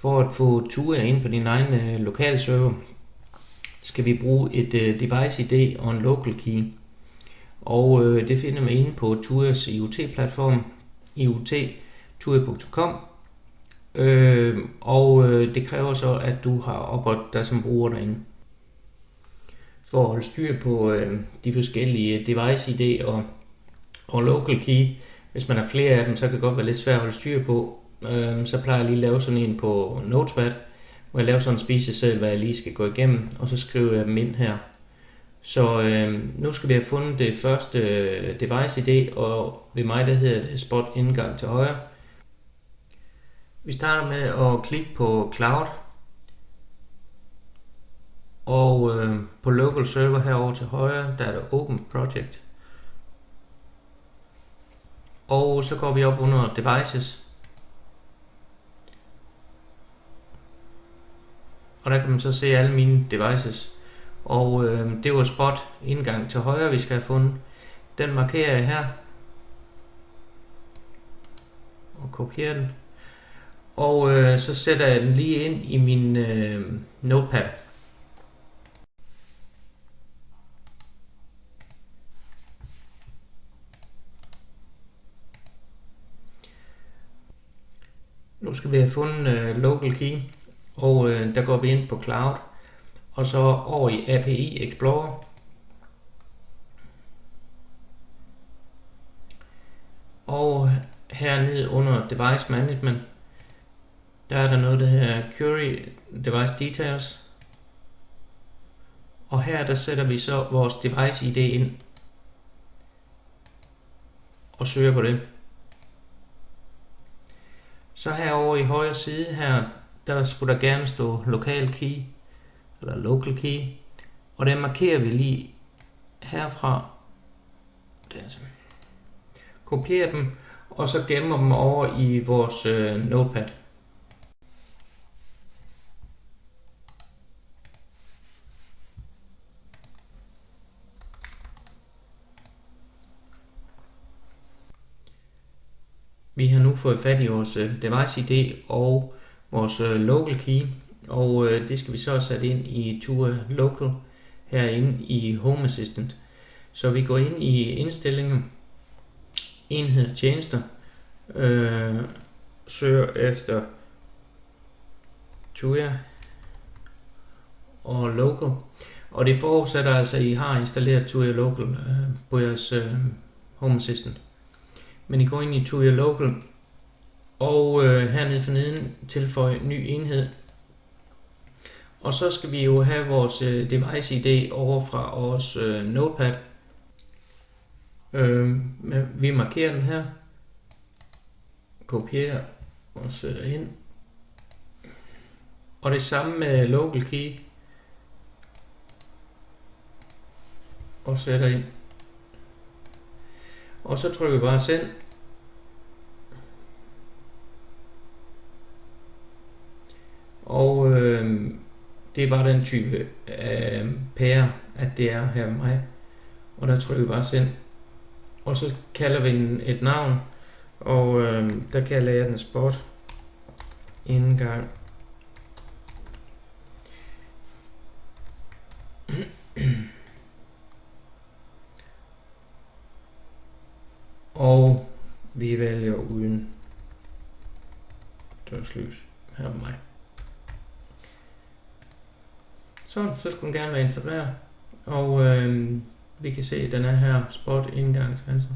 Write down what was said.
For at få Thuja ind på din egen lokalserver, skal vi bruge et device ID og en local key. Og det finder man inde på Thujas IoT-platform, iot.thuja.com. Og det kræver så, at du har oprettet dig som bruger derinde. For at holde styr på de forskellige device ID og local key, hvis man har flere af dem, så kan det godt være lidt svært at holde styr på. Så plejer jeg lige at lave sådan en på Notepad, hvor jeg laver sådan en spiseseddel, hvad jeg lige skal gå igennem, og så skriver jeg dem ind her. Så nu skal vi have fundet det første device ID, og ved mig der hedder det spot indgang til højre. Vi starter med at klikke på Cloud, og på Local Server herovre til højre, der er der Open Project. Og så går vi op under Devices. Og der kan man så se alle mine devices. Og det var spot indgang til højre, vi skal have fundet. Den markerer jeg her. Og kopierer den. Og så sætter jeg den lige ind i min Notepad. Nu skal vi have fundet local key, og der går vi ind på Cloud, og så over i API Explorer. Og hernede under Device Management, der er der noget, der hedder Query Device Details. Og her der sætter vi så vores device ID ind og søger på det. Så herovre i højre side her, der skulle der gerne stå local key, eller local key, og den markerer vi lige herfra. Kopierer dem, og så gemmer dem over i vores Notepad. Vi har nu fået fat i vores device ID og vores local key, og det skal vi så sætte ind i Thuja Local herinde i Home Assistant. Så vi går ind i indstillinger, enhed tjenester, søger efter Thuja og Local, og det forudsætter altså, at I har installeret Thuja Local på jeres Home Assistant. Men I går ind i Thuja Local, og hernede for neden tilføj ny enhed. Og så skal vi jo have vores device ID over fra vores Notepad. Vi markerer den her, kopierer og sætter ind. Og det samme med local key, og sætter ind. Og så trykker vi bare send. Og det er bare den type pære, at det er her med mig. Og der trykker vi bare send. Og så kalder vi et navn, og der kalder jeg den spot indgang. Og vi vælger uden dørslys her på mig. Så skulle den gerne være installeret, og vi kan se, at den er her, spot indgang til venstre.